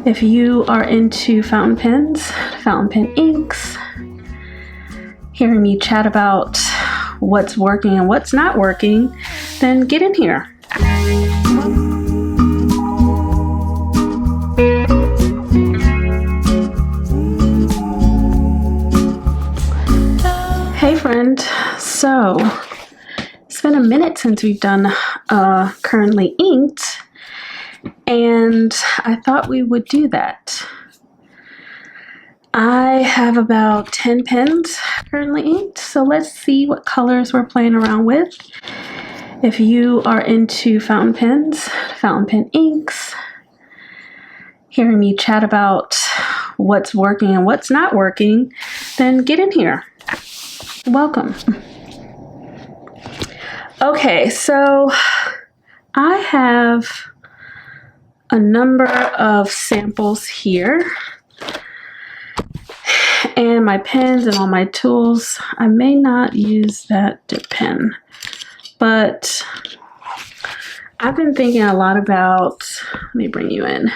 If you are into fountain pens, fountain pen inks, hearing me chat about what's working and what's not working, then get in here. Hey friend, so it's been a minute since we've done Currently Inked, and I thought we would do that. I have about 10 pens currently inked, so let's see what colors we're playing around with. If you are into fountain pens, fountain pen inks, hearing me chat about what's working and what's not working, then get in here. Welcome. Okay, so I have a number of samples here, and my pens and all my tools. I may not use that dip pen, but I've been thinking a lot about, let me bring you in.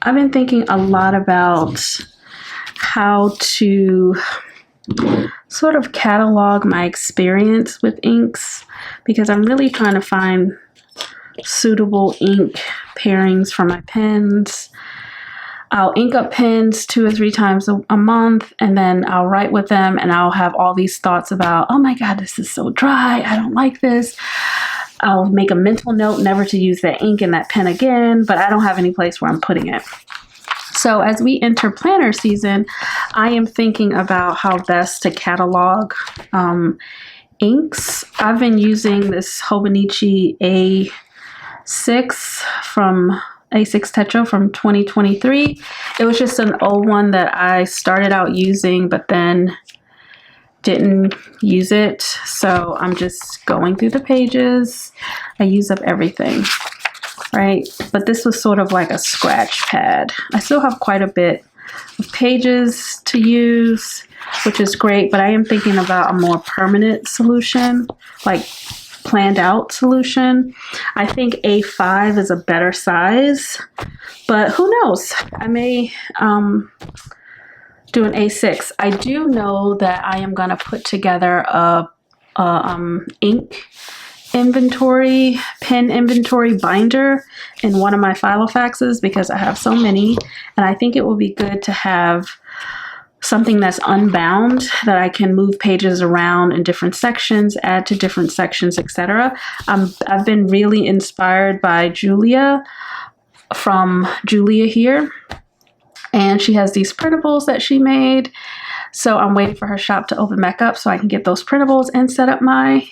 I've been thinking a lot about how to sort of catalog my experience with inks, because I'm really trying to find suitable ink pairings for my pens. I'll ink up pens 2 or 3 times a month, and then I'll write with them, and I'll have all these thoughts about, oh my God, this is so dry, I don't like this. I'll make a mental note never to use that ink in that pen again, but I don't have any place where I'm putting it. So as we enter planner season, I am thinking about how best to catalog inks. I've been using this Hobonichi A6 Tetra from 2023. It was just an old one that I started out using, but then didn't use it. So I'm just going through the pages. I use up everything, right? But this was sort of like a scratch pad. I still have quite a bit of pages to use, which is great, but I am thinking about a more permanent solution, like planned out solution. I think A5 is a better size, but who knows? I may do an A6. I do know that I am going to put together a ink inventory, pen inventory binder in one of my Filofaxes, because I have so many, and I think it will be good to have something that's unbound, that I can move pages around in different sections, add to different sections, etc. I've been really inspired by Julia from Julia here, and she has these printables that she made. So I'm waiting for her shop to open back up so I can get those printables and set up my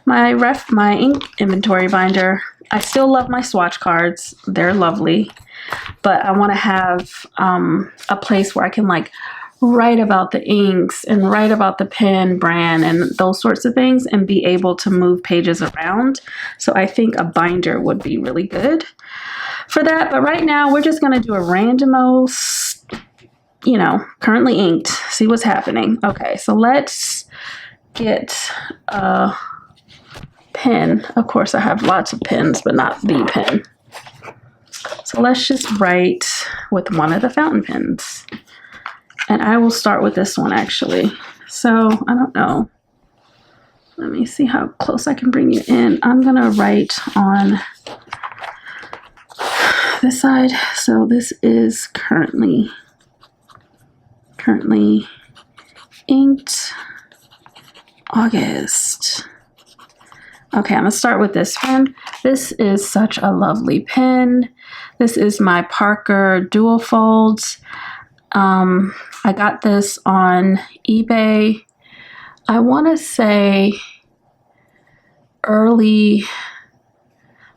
ink inventory binder. I still love my swatch cards. They're lovely, but I want to have a place where I can like write about the inks and write about the pen brand and those sorts of things, and be able to move pages around. So I think a binder would be really good for that. But right now we're just going to do a randomos, currently inked, see what's happening. Okay, so let's get a pen. Of course I have lots of pens, but not the pen. So let's just write with one of the fountain pens. And I will start with this one actually. So I don't know. Let me see how close I can bring you in. I'm gonna write on this side. So this is currently inked August. Okay, I'm gonna start with this one. This is such a lovely pen. This is my Parker Duofold. I got this on eBay, I want to say early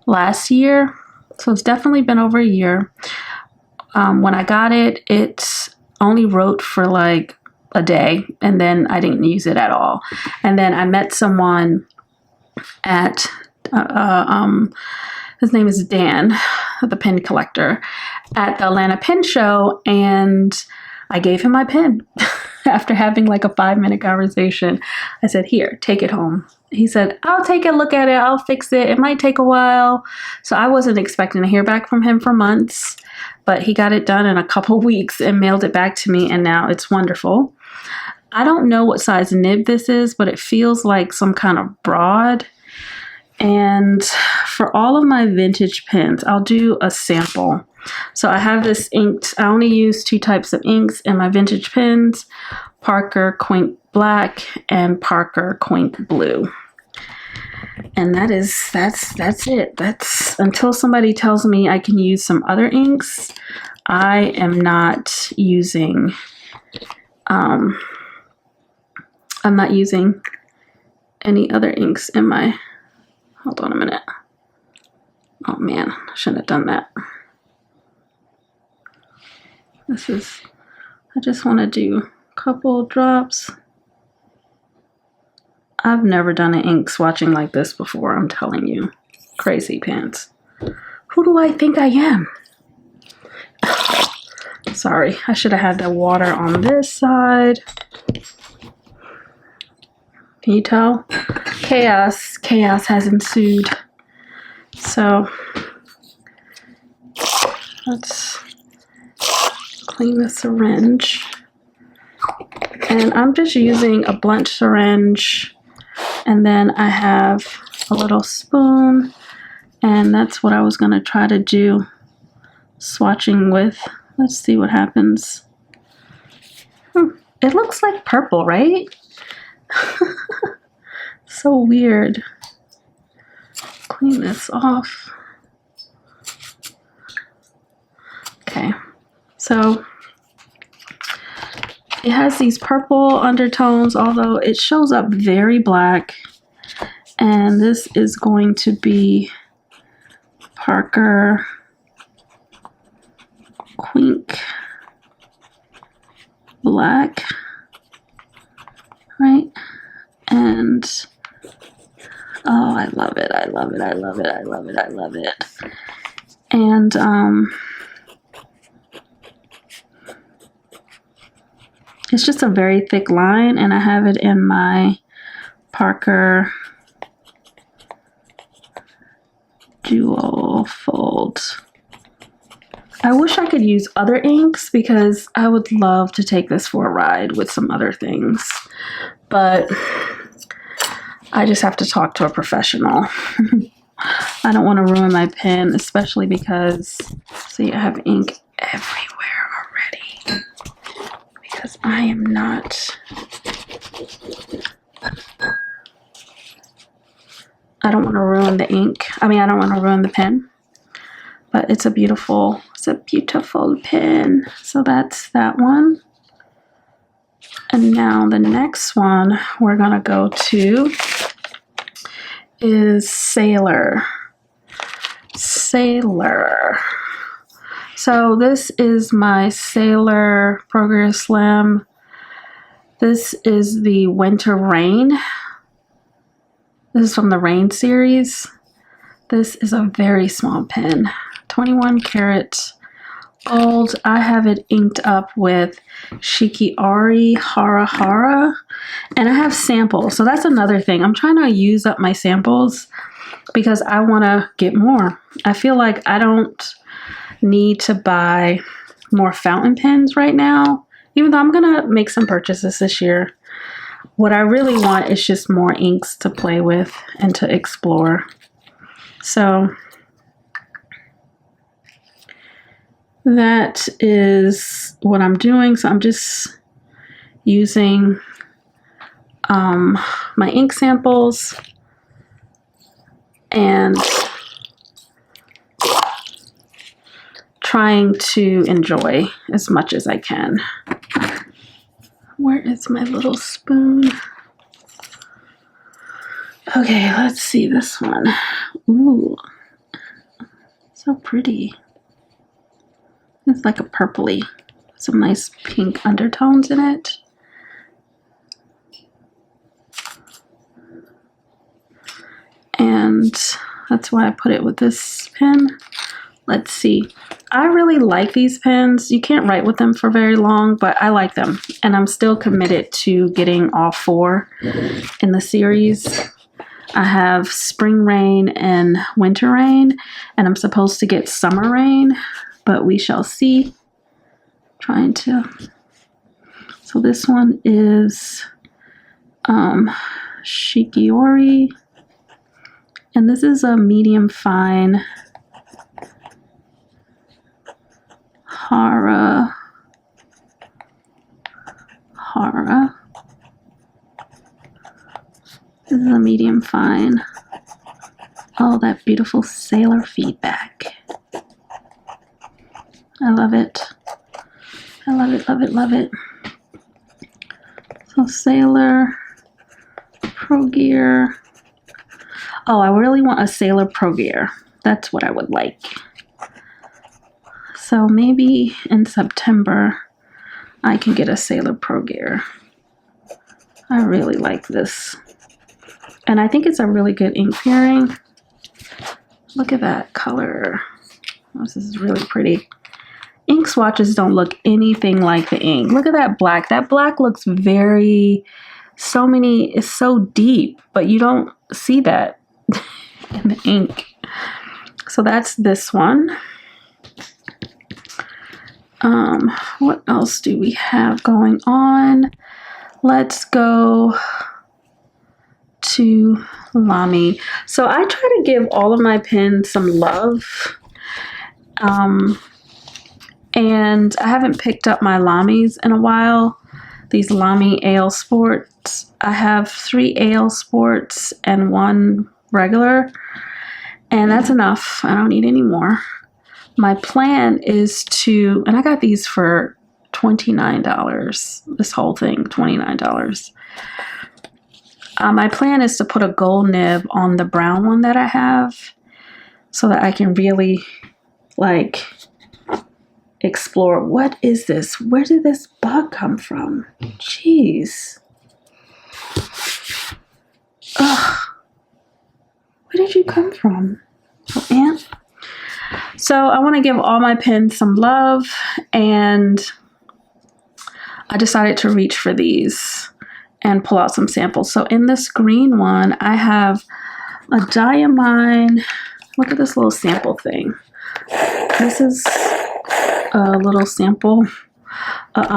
last year. So it's definitely been over a year. When I got it, it only wrote for like a day, and then I didn't use it at all. And then I met someone at, his name is Dan, the pen collector, at the Atlanta Pen Show, and I gave him my pen. After having like a 5-minute conversation, I said, here, take it home. he said, I'll take a look at it. I'll fix it. It might take a while. So I wasn't expecting to hear back from him for months, but he got it done in a couple weeks and mailed it back to me. And now it's wonderful. I don't know what size nib this is, but it feels like some kind of broad. And for all of my vintage pens, I'll do a sample. So I have this inked, I only use 2 types of inks in my vintage pens, Parker Quink Black and Parker Quink Blue. And that's it. That's until somebody tells me I can use some other inks, I am not using, I'm not using any other inks in my, hold on a minute. Oh man, I shouldn't have done that. This is, I just want to do a couple drops. I've never done an ink swatching like this before, I'm telling you. Crazy pants. Who do I think I am? Sorry, I should have had the water on this side. Can you tell? Chaos has ensued. So let's clean the syringe. And I'm just using a blunt syringe. And then I have a little spoon. And that's what I was going to try to do swatching with. Let's see what happens. It looks like purple, right? So weird. Clean this off. Okay, so it has these purple undertones, although it shows up very black. And this is going to be Parker Quink Black, right? And oh, I love it. I love it. I love it. I love it. I love it. And it's just a very thick line, and I have it in my Parker Duofold. I wish I could use other inks because I would love to take this for a ride with some other things, but I just have to talk to a professional. I don't want to ruin my pen, especially because, see, I have ink everywhere already. Because I am not, I don't want to ruin the ink. I mean, I don't want to ruin the pen, but it's a beautiful pen. So that's that one. And now the next one we're gonna go to is Sailor. So this is my Sailor Progress Slim. This is the Winter Rain. This is from the Rain series. This is a very small pen, 21 karat gold. I have it inked up with Shikiari Hara Hara, and I have samples. So that's another thing. I'm trying to use up my samples because I want to get more. I feel like I don't need to buy more fountain pens right now, even though I'm gonna make some purchases this year. What I really want is just more inks to play with and to explore. So that is what I'm doing. So I'm just using my ink samples and trying to enjoy as much as I can. Where is my little spoon? Okay, let's see this one. Ooh, so pretty. It's like a purpley, some nice pink undertones in it. And that's why I put it with this pen. Let's see. I really like these pens. You can't write with them for very long, but I like them. And I'm still committed to getting all 4 in the series. I have spring rain and winter rain, and I'm supposed to get summer rain, but we shall see. Trying to. So this one is Shikiori, and this is a medium fine Hara. This is a medium fine. Oh, that beautiful sailor feedback. I love it. I love it, love it, love it. So Sailor Pro Gear. Oh, I really want a Sailor Pro Gear. That's what I would like. So maybe in September I can get a Sailor Pro Gear. I really like this. And I think it's a really good ink pairing. Look at that color. Oh, this is really pretty. Ink swatches don't look anything like the ink. Look at that black. That black looks it's so deep, but you don't see that in the ink. So that's this one. What else do we have going on? Let's go to Lamy. So I try to give all of my pens some love. And I haven't picked up my Lamys in a while. These Lamy AL Sports. I have 3 AL Sports and 1 regular. And that's enough. I don't need any more. My plan is to, and I got these for $29. This whole thing, $29. My plan is to put a gold nib on the brown one that I have so that I can really like explore, what is this? Where did this bug come from? Jeez. Ugh. Where did you come from? Oh, ant? So I want to give all my pens some love, and I decided to reach for these and pull out some samples. So in this green one, I have a Diamine. Look at this little sample thing. This is a little sample, what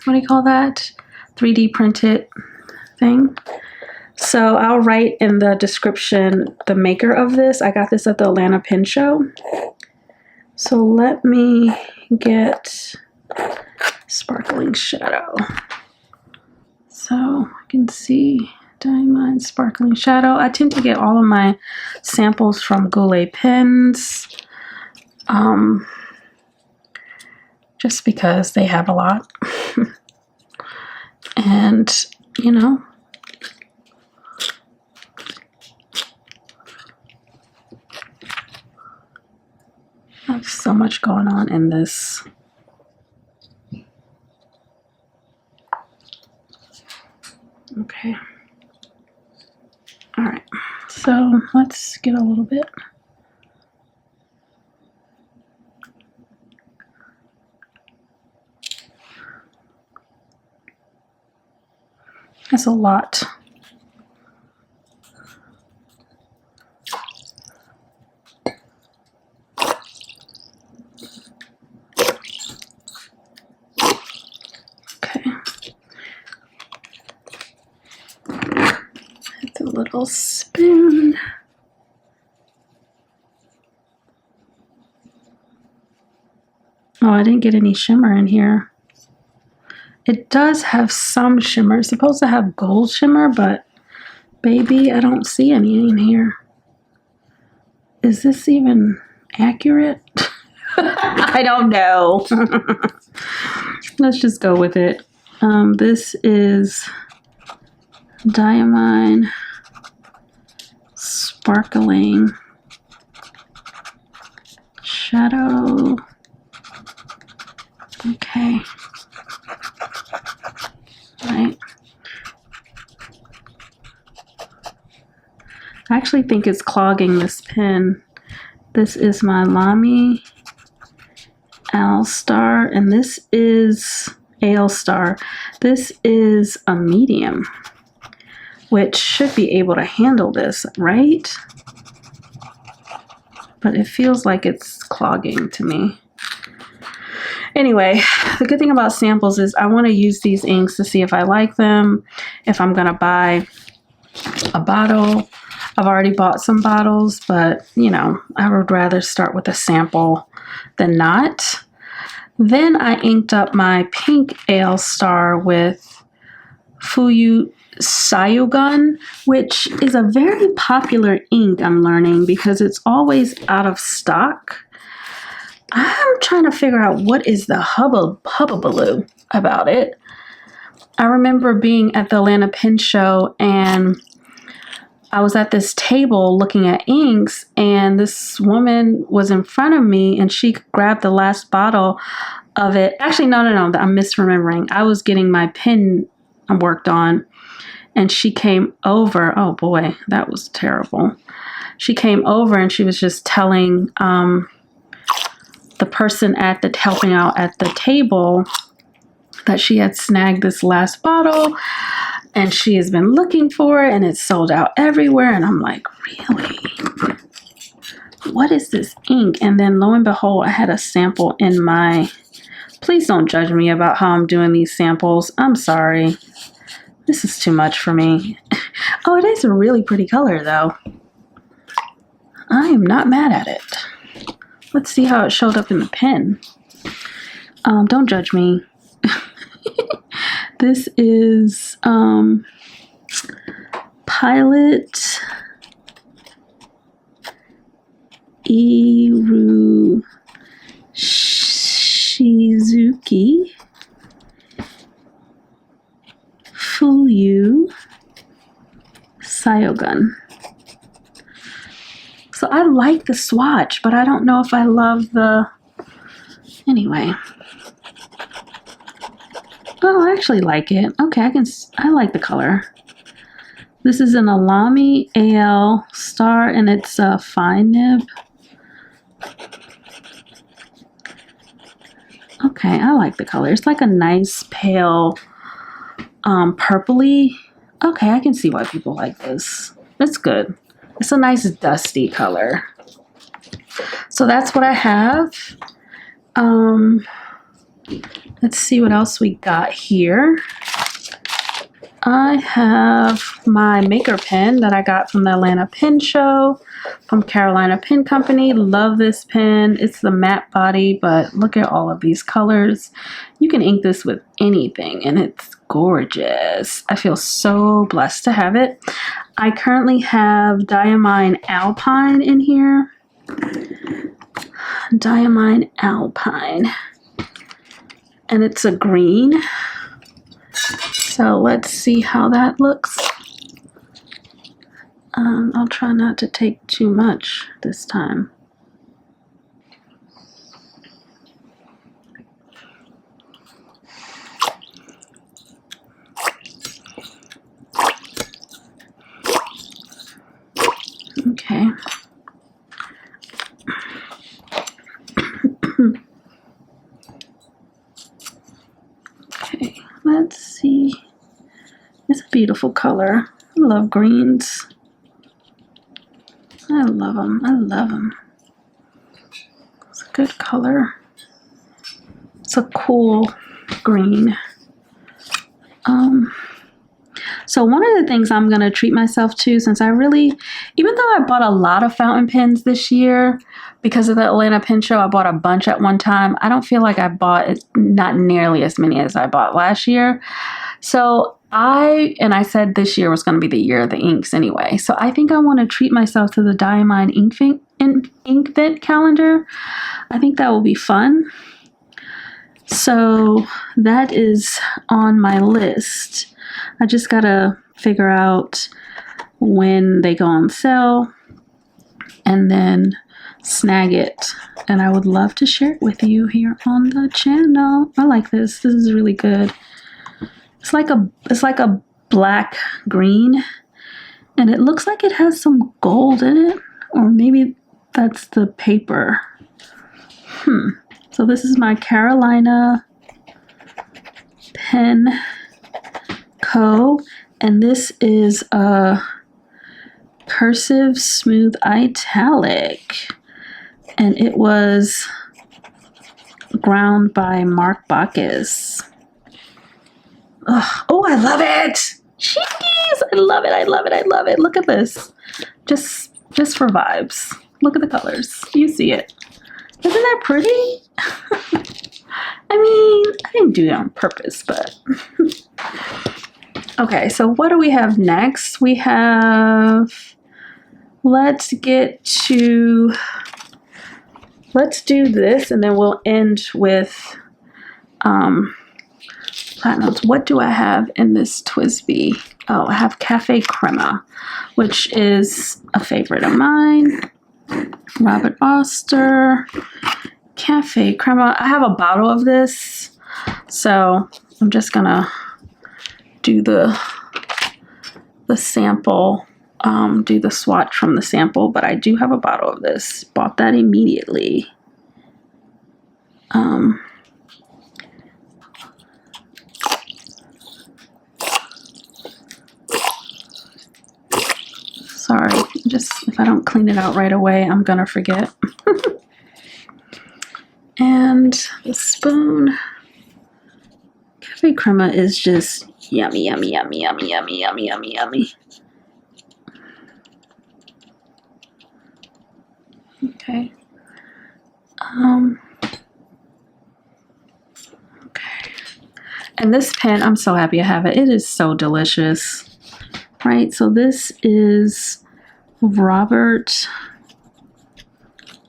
do you call that? 3D printed thing. So I'll write in the description the maker of this. I got this at the Atlanta Pen Show. So let me get Sparkling Shadow. So I can see Diamond Sparkling Shadow. I tend to get all of my samples from Goulet Pens. Just because they have a lot. And, you know, I have so much going on in this. Okay. All right. So let's get a little bit. That's a lot. Okay. It's a little spoon. Oh, I didn't get any shimmer in here. It does have some shimmer. It's supposed to have gold shimmer, but baby, I don't see any in here. Is this even accurate? I don't know. Let's just go with it. This is Diamine Sparkling Shadow. Okay. Right. I actually think it's clogging this pen. This is my Lamy Al Star, and this is Ale Star. This is a medium. which should be able to handle this, right? But it feels like it's clogging to me. Anyway, the good thing about samples is I want to use these inks to see if I like them, if I'm going to buy a bottle. I've already bought some bottles, but you know, I would rather start with a sample than not. Then I inked up my pink Ale Star with Fuyu Sayugun, which is a very popular ink, I'm learning, because it's always out of stock. I'm trying to figure out what is the hubbubaloo about it. I remember being at the Atlanta Pen Show and I was at this table looking at inks, and this woman was in front of me and she grabbed the last bottle of it. Actually, no, I'm misremembering. I was getting my pen worked on and she came over. Oh boy, that was terrible. She came over and she was just telling the person at the helping out at the table that she had snagged this last bottle and she has been looking for it and it's sold out everywhere. And I'm like, really? What is this ink? And then lo and behold, I had a sample in my, please don't judge me about how I'm doing these samples. I'm sorry. This is too much for me. Oh, it is a really pretty color though. I am not mad at it. Let's see how it showed up in the pen. Don't judge me. This is Pilot Iru Shizuki Fuyu Sayugun. So I like the swatch, but I don't know if I love the, anyway. Oh, I actually like it. Okay, I like the color. This is an Lamy Ale Star and it's a fine nib. Okay, I like the color. It's like a nice pale purpley. Okay, I can see why people like this. It's good. It's a nice dusty color. So that's what I have. Let's see what else we got here. I have my maker pen that I got from the Atlanta Pen Show from Carolina Pen Company. Love this pen. It's the matte body, but look at all of these colors. You can ink this with anything and it's gorgeous. I feel so blessed to have it. I currently have Diamine Alpine in here. Diamine Alpine. And it's a green. So let's see how that looks. I'll try not to take too much this time. Okay. Okay, let's see. It's a beautiful color. I love greens. I love them. I love them. It's a good color. It's a cool green. So one of the things I'm going to treat myself to, since I really, even though I bought a lot of fountain pens this year, because of the Atlanta Pen Show, I bought a bunch at one time. I don't feel like I bought not nearly as many as I bought last year. So I said this year was going to be the year of the inks anyway. So I think I want to treat myself to the Diamine Inkvent calendar. I think that will be fun. So that is on my list. I just got to figure out when they go on sale and then snag it. And I would love to share it with you here on the channel. I like this. This is really good. It's like a black green and it looks like it has some gold in it, or maybe that's the paper. So this is my Carolina Pen Co. And this is a cursive smooth italic. And it was ground by Mark Bacchus. Ugh. Oh, I love it! Jeez, I love it, I love it, I love it. Look at this. Just for vibes. Look at the colors. You see it. Isn't that pretty? I mean, I didn't do it on purpose, but... Okay, so what do we have next? We have... Let's do this, and then we'll end with platinums. What do I have in this TWSBI? Oh, I have Cafe Crema, which is a favorite of mine. Robert Oster, Cafe Crema. I have a bottle of this, so I'm just gonna do the sample, do the swatch from the sample, but I do have a bottle of this. Bought that immediately. Sorry, just if I don't clean it out right away, I'm gonna forget. And the spoon. Cafe Crema is just yummy, yummy, yummy, yummy, yummy, yummy, yummy, yummy. Okay. Okay. And this pen, I'm so happy I have it. It is so delicious. Right, so this is Robert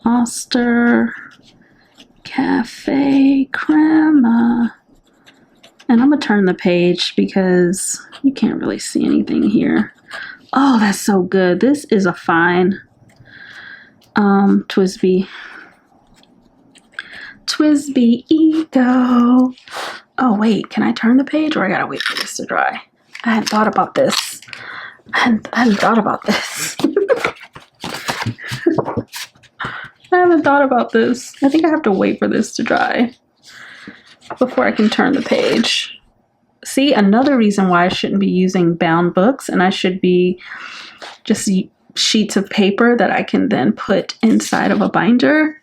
Oster Cafe Crema. And I'm gonna turn the page because you can't really see anything here. Oh, that's so good. This is a fine TWSBI Eco. Oh wait, can I turn the page or I gotta wait for this to dry? I hadn't thought about this. I hadn't thought about this. I haven't thought about this. I think I have to wait for this to dry before I can turn the page. See, another reason why I shouldn't be using bound books, and I should be just sheets of paper that I can then put inside of a binder.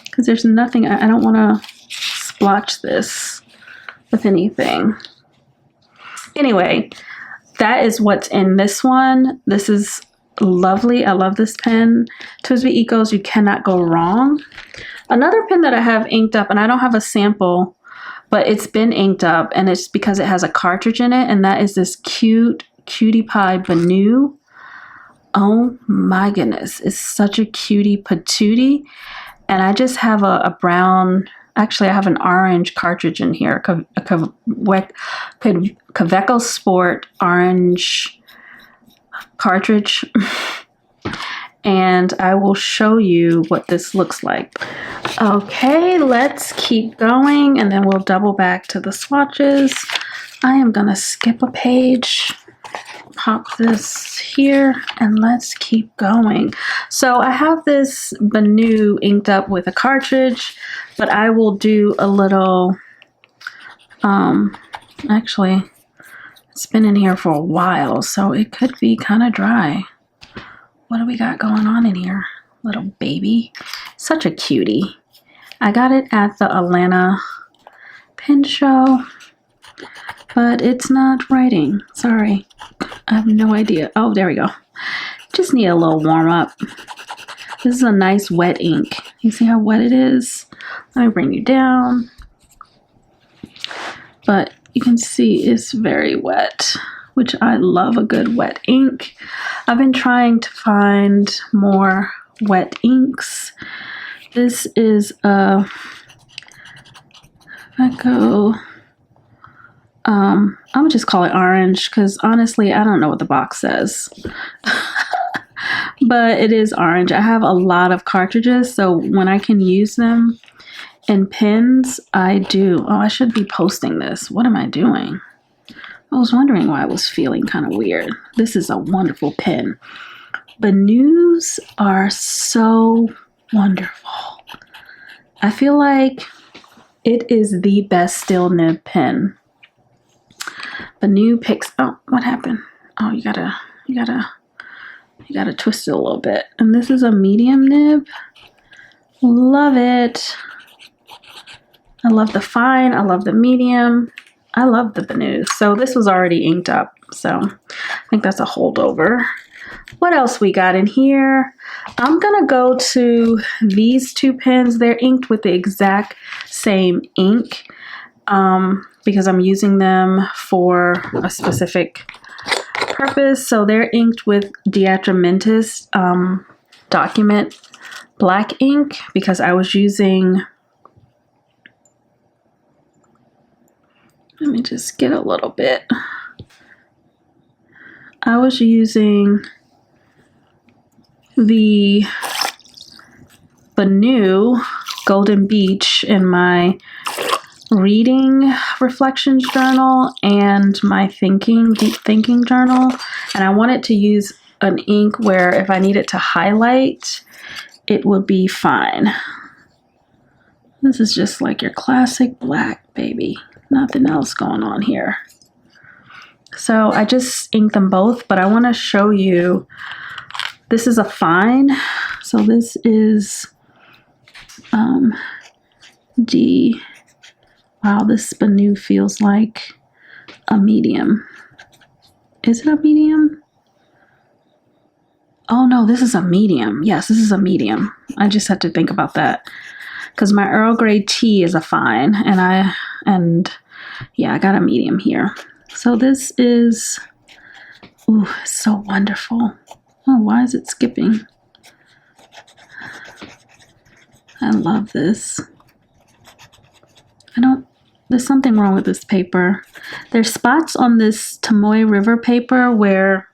Because there's nothing, I don't want to splotch this with anything. Anyway, that is what's in this one. This is lovely. I love this pen. TWSBI Ecos, you cannot go wrong. Another pen that I have inked up, and I don't have a sample, but it's been inked up, and it's because it has a cartridge in it, and that is this Cutie Pie Benu. Oh my goodness, it's such a cutie patootie. And I just have a brown, actually I have an orange cartridge in here, a Kaweco Sport orange cartridge. And I will show you what this looks like. Okay, let's keep going, and then we'll double back to the swatches. I am gonna skip a page, pop this here, and let's keep going. So I have this Benu inked up with a cartridge, but I will do a little, actually, it's been in here for a while, so it could be kind of dry. What do we got going on in here? Little baby. Such a cutie. I got it at the Atlanta pen show, but it's not writing. Sorry. I have no idea. Oh, there we go. Just need a little warm up. This is a nice wet ink. You see how wet it is? Let me bring you down. But you can see it's very wet, which I love a good wet ink. I've been trying to find more wet inks. This is a Eco. I'm gonna just call it orange because honestly, I don't know what the box says. But it is orange. I have a lot of cartridges, so when I can use them in pens, I do. Oh, I should be posting this. What am I doing? I was wondering why I was feeling kind of weird. This is a wonderful pen. Benus are so wonderful. I feel like it is the best steel nib pen. Benu picks, oh, what happened? Oh, you gotta twist it a little bit. And this is a medium nib. Love it. I love the fine, I love the medium. I love the Benu. So this was already inked up. So I think that's a holdover. What else we got in here? I'm gonna go to these two pens. They're inked with the exact same ink because I'm using them for a specific purpose. So they're inked with Diatramentis document black ink because I was using, let me just get a little bit. I was using the Benu Golden Beach in my reading reflections journal and my deep thinking journal, and I wanted to use an ink where if I needed to highlight, it would be fine. This is just like your classic black, baby. Nothing else going on here. So I just inked them both, but I want to show you. This is a fine. So this is wow, this Benu feels like a medium. Is it a medium? Oh no, this is a medium. Yes, this is a medium. I just had to think about that because my Earl Grey tea is a fine, and yeah, I got a medium here. So this is, ooh, so wonderful. Oh, why is it skipping? I love this. There's something wrong with this paper. There's spots on this Tomoe River paper where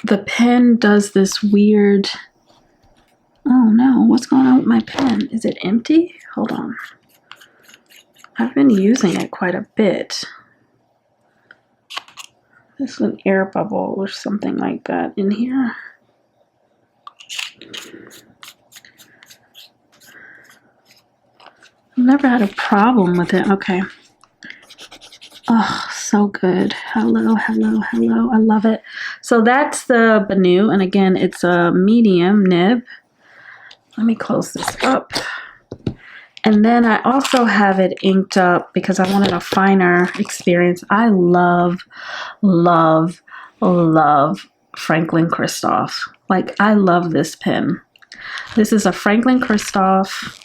the pen does this weird, oh no, what's going on with my pen? Is it empty? Hold on. I've been using it quite a bit. There's an air bubble or something like that in here. I've never had a problem with it. Okay. Oh, so good. Hello, hello, hello. I love it. So that's the Benu, and again, it's a medium nib. Let me close this up. And then I also have it inked up because I wanted a finer experience. I love, love, love Franklin-Christoph. Like, I love this pen. This is a Franklin-Christoph.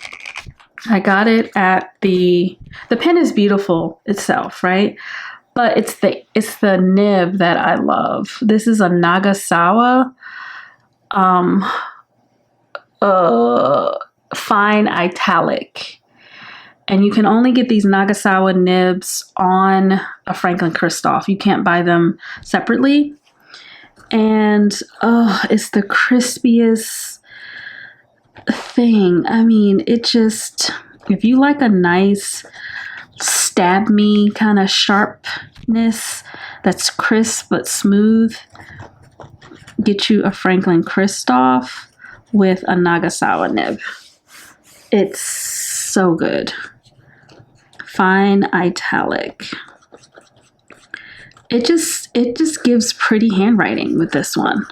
I got it at the pen is beautiful itself, right? But it's the nib that I love. This is a Nagasawa fine italic, and you can only get these Nagasawa nibs on a Franklin-Christoph. You can't buy them separately, and oh, it's the crispiest thing. I mean, it just, if you like a nice stab me kind of sharpness that's crisp but smooth, get you a Franklin-Christoph with a Nagasawa nib. It's so good. Fine italic. It just gives pretty handwriting with this one.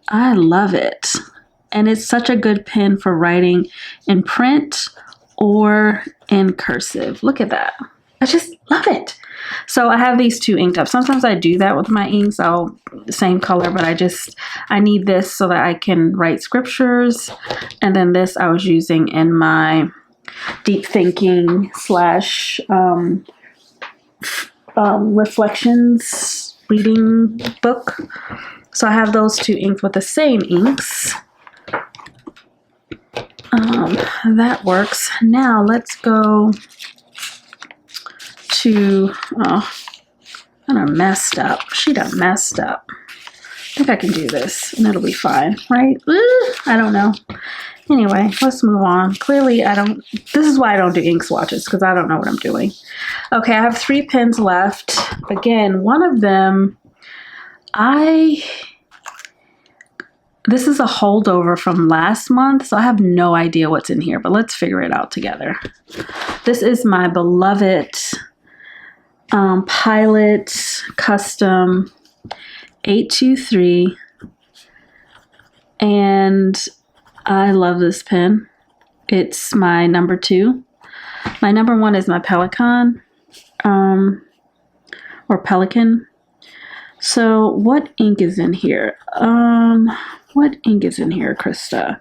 I love it. And it's such a good pen for writing in print or in cursive. Look at that. I just love it. So I have these two inked up. Sometimes I do that with my inks. Same color, but I need this so that I can write scriptures. And then this I was using in my deep thinking / reflections reading book. So I have those two inked with the same inks. That works. Now let's go to, oh, I done messed up. She done messed up. I think I can do this and it'll be fine, right? I don't know. Anyway, let's move on. Clearly, this is why I don't do ink swatches, because I don't know what I'm doing. Okay, I have 3 pens left. Again, one of them, I This is a holdover from last month, so I have no idea what's in here, but let's figure it out together. This is my beloved Pilot Custom 823, and I love this pen. It's my number 2. My number 1 is my Pelican, or Pelican. So what ink is in here? What ink is in here, Christa?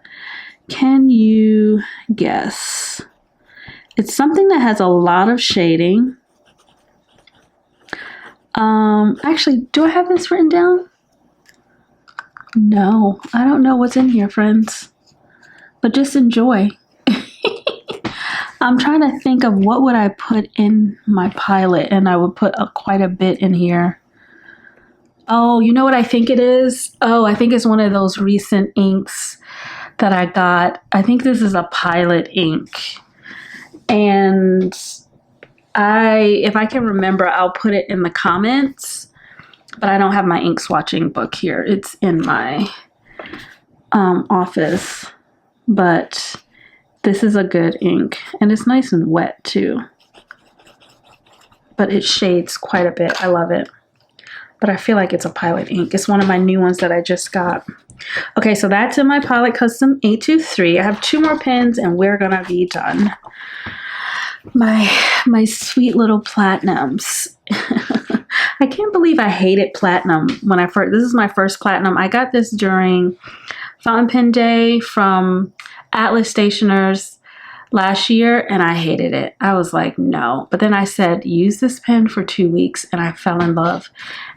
Can you guess? It's something that has a lot of shading. Actually, do I have this written down? No, I don't know what's in here, friends. But just enjoy. I'm trying to think of what would I put in my Pilot, and I would put quite a bit in here. Oh, you know what I think it is? Oh, I think it's one of those recent inks that I got. I think this is a Pilot ink. And if I can remember, I'll put it in the comments. But I don't have my ink swatching book here. It's in my office. But this is a good ink. And it's nice and wet too. But it shades quite a bit. I love it. But I feel like it's a Pilot ink. It's one of my new ones that I just got. Okay, so that's in my Pilot Custom 823. I have 2 more pens and we're gonna be done. My sweet little platinums. I can't believe I hated platinum when this is my first platinum. I got this during Fountain Pen Day from Atlas Stationers last year, and I hated it. I was like, no. But then I said, use this pen for 2 weeks, and I fell in love.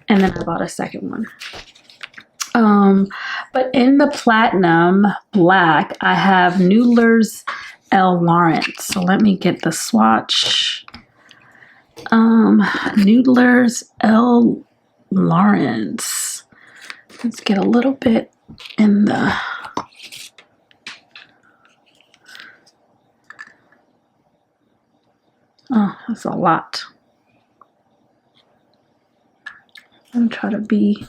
And then I bought a second one. But in the platinum black, I have Noodler's L. Lawrence. So let me get the swatch. Noodler's L. Lawrence. Let's get a little bit in the... Oh, that's a lot. I'm gonna try to be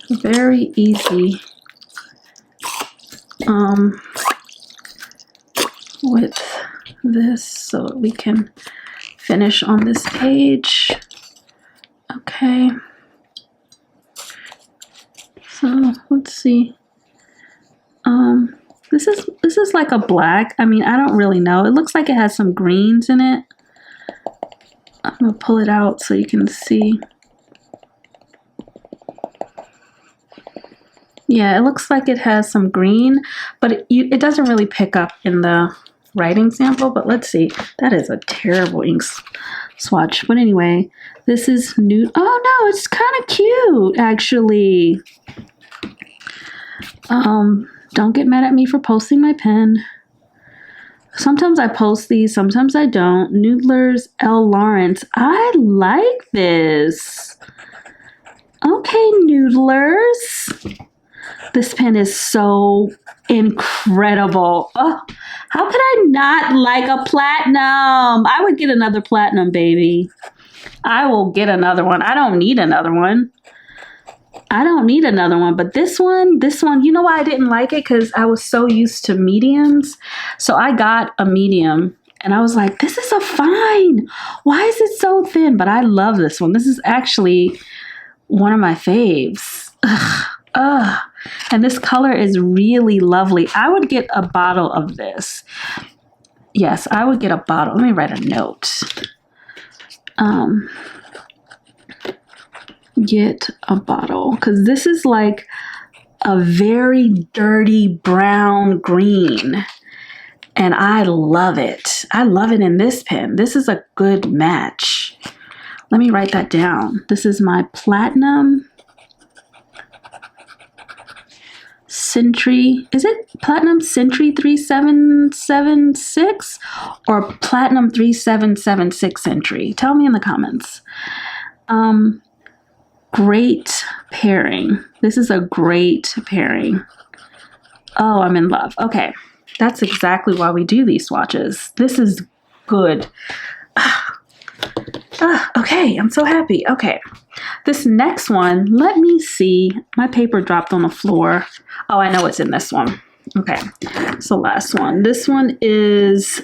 very easy with this so that we can finish on this page. Okay. So let's see. This is like a black. I mean, I don't really know. It looks like it has some greens in it. I'm gonna pull it out so you can see. Yeah, it looks like it has some green, but it doesn't really pick up in the writing sample, but let's see. That is a terrible ink swatch. But anyway, this is nude. Oh no, it's kind of cute, actually. Don't get mad at me for posting my pen. Sometimes I post these, sometimes I don't. Noodler's L. Lawrence. I like this. Okay, Noodlers. This pen is so incredible. Oh, how could I not like a platinum? I would get another platinum, baby. I will get another one. I don't need another one. I don't need another one, but this one, you know why I didn't like it? Because I was so used to mediums. So I got a medium and I was like, this is a fine. Why is it so thin? But I love this one. This is actually one of my faves. Ugh. And this color is really lovely. I would get a bottle of this. Yes, I would get a bottle. Let me write a note. Get a bottle, because this is like a very dirty brown green and I love it. I love it in this pen. This is a good match. Let me write that down. This is my Platinum Century. Is it Platinum Century 3776 or Platinum 3776 Century? Tell me in the comments. Great pairing. This is a great pairing. Oh, I'm in love. Okay, that's exactly why we do these swatches. This is good. Okay, I'm so happy. Okay, this next one, let me see. My paper dropped on the floor. Oh, I know what's in this one. Okay, so last one. This one is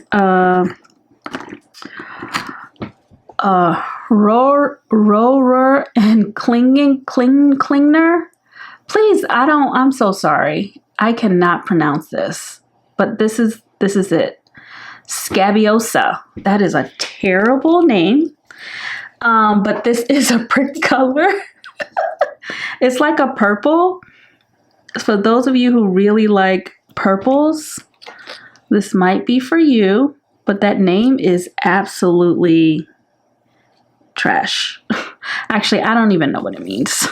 roller and clinger. Please, I'm so sorry. I cannot pronounce this, but this is it. Scabiosa. That is a terrible name. But this is a pretty color. It's like a purple. For those of you who really like purples, this might be for you, but that name is absolutely trash. Actually, I don't even know what it means.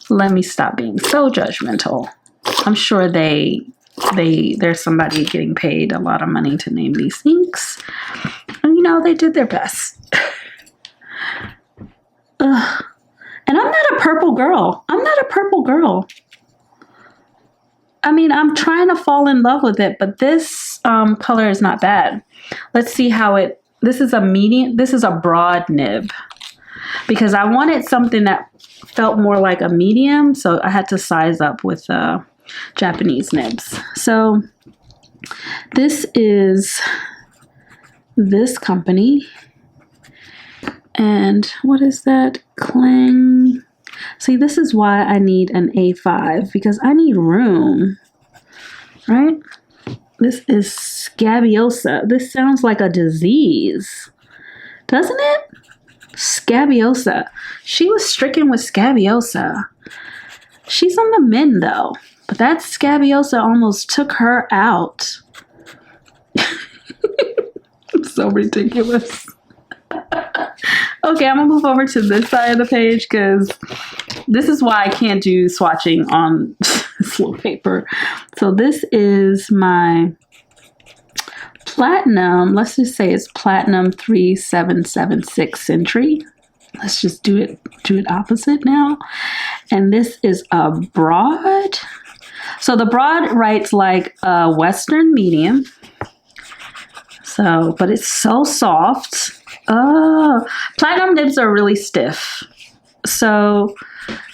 Let me stop being so judgmental. I'm sure there's somebody getting paid a lot of money to name these inks. And you know, they did their best. And I'm not a purple girl. I mean, I'm trying to fall in love with it, but this color is not bad. Let's see how this is a medium, this is a broad nib. Because I wanted something that felt more like a medium, so I had to size up with Japanese nibs. So this is this company. And what is that? Clang. See, this is why I need an A5, because I need room, right? This is scabiosa. This sounds like a disease, doesn't it? Scabiosa. She was stricken with scabiosa. She's on the mend though, but that scabiosa almost took her out. So ridiculous. Okay, I'm gonna move over to this side of the page because this is why I can't do swatching on slow paper. So this is my platinum. Let's just say it's platinum 3776 Century. Let's just do it opposite now. And this is a broad. So the broad writes like a Western medium. So, but it's so soft. Oh, platinum nibs are really stiff. So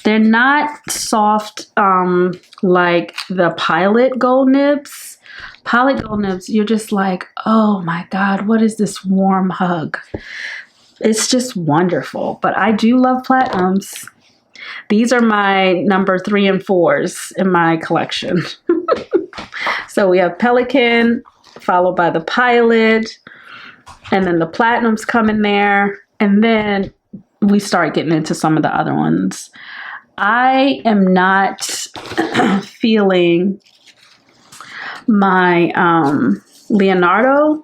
they're not soft like the Pilot gold nibs. Pilot gold nibs, you're just like, oh my God, what is this warm hug? It's just wonderful. But I do love platinums. These are my number 3 and 4s in my collection. So we have Pelican, followed by the Pilot, and then the platinums come in there, and then we start getting into some of the other ones. I am not feeling my Leonardo.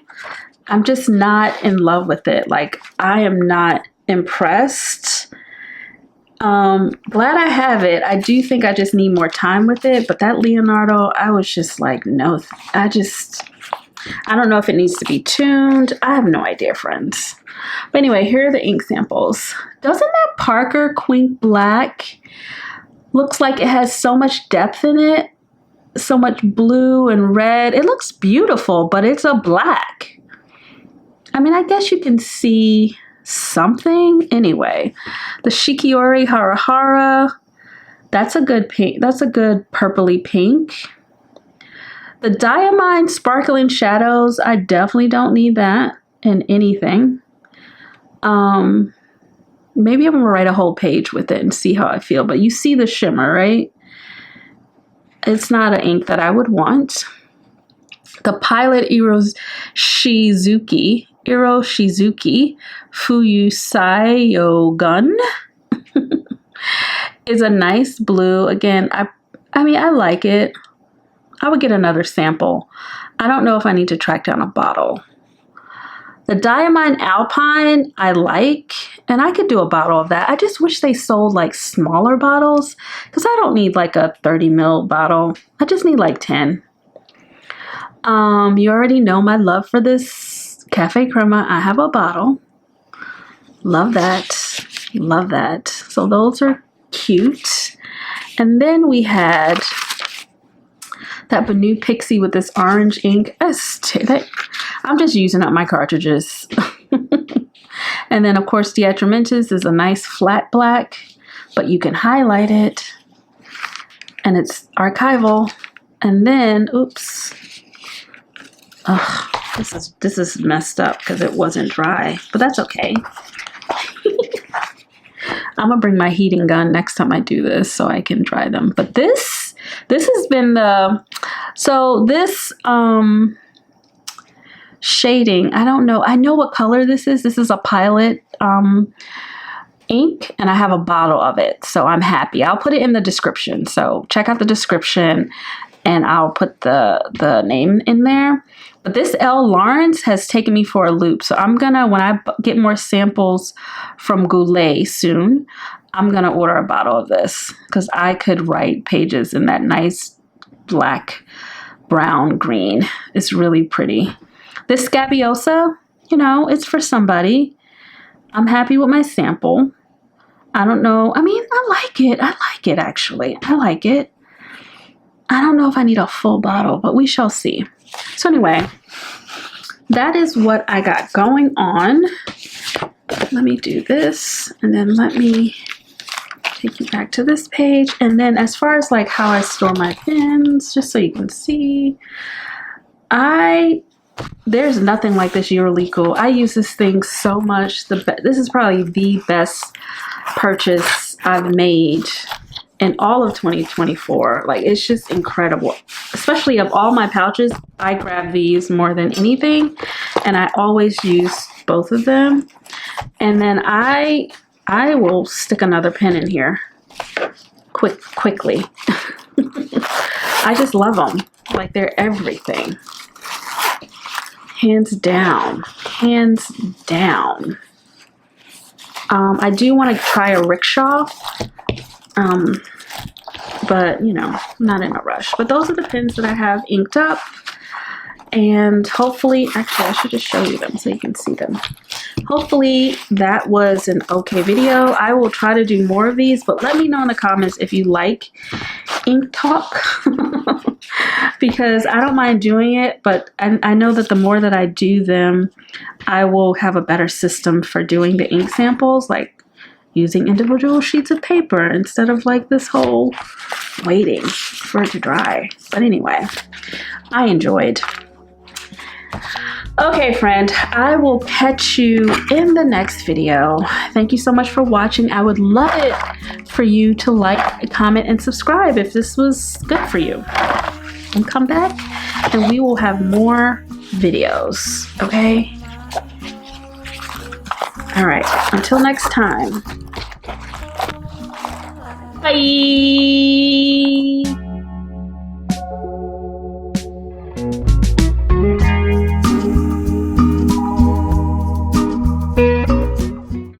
I'm just not in love with it. Like, I am not impressed. Glad I have it. I do think I just need more time with it, but that Leonardo, I was just like, no, I don't know if it needs to be tuned. I have no idea, friends. But anyway, here are the ink samples. Doesn't that Parker Quink Black looks like it has so much depth in it? So much blue and red. It looks beautiful, but it's a black. I mean, I guess you can see something. Anyway, the Shikiori Harahara. That's a good pink. That's a good purpley pink. The Diamine Sparkling Shadows, I definitely don't need that in anything. Maybe I'm going to write a whole page with it and see how I feel. But you see the shimmer, right? It's not an ink that I would want. The Pilot Iroshizuki Fuyusayogun is a nice blue. Again, I mean, I like it. I would get another sample. I don't know if I need to track down a bottle. The Diamine Alpine, I like, and I could do a bottle of that. I just wish they sold like smaller bottles because I don't need like a 30 ml bottle. I just need like 10. You already know my love for this Cafe Crema. I have a bottle. Love that. Love that. So those are cute. And then we had that Benu Pixie with this orange ink. I'm just using up my cartridges. And then of course the Atramentis is a nice flat black, but you can highlight it and it's archival. And then, oops. Ugh, this is messed up because it wasn't dry, but that's okay. I'm gonna bring my heating gun next time I do this so I can dry them. But this has been this shading. I don't know. I know what color this is. This is a Pilot ink, and I have a bottle of it, so I'm happy. I'll put it in the description. So check out the description, and I'll put the name in there. But this L. Lawrence has taken me for a loop. So I'm gonna, when I get more samples from Goulet soon, I'm gonna order a bottle of this because I could write pages in that nice black, brown, green. It's really pretty. This Scabiosa, you know, it's for somebody. I'm happy with my sample. I don't know. I mean, I like it. I like it, actually. I like it. I don't know if I need a full bottle, but we shall see. So anyway, that is what I got going on. Let me do this, and then let me take you back to this page. And then as far as like how I store my pens, just so you can see, there's nothing like this Eurolico. I use this thing so much. This is probably the best purchase I've made in all of 2024. Like, it's just incredible. Especially of all my pouches, I grab these more than anything, and I always use both of them. And then I will stick another pen in here quickly. I just love them. Like, they're everything. Hands down. Hands down. I do want to try a rickshaw. But, you know, not in a rush. But those are the pens that I have inked up. And hopefully, actually, I should just show you them so you can see them. Hopefully, that was an okay video. I will try to do more of these, but let me know in the comments if you like ink talk. Because I don't mind doing it, but I know that the more that I do them, I will have a better system for doing the ink samples, like using individual sheets of paper instead of like this whole waiting for it to dry. But anyway, I enjoyed. Okay, friend, I will catch you in the next video. Thank you so much for watching. I would love it for you to like, comment, and subscribe if this was good for you. And come back and we will have more videos, okay? All right, until next time. Bye.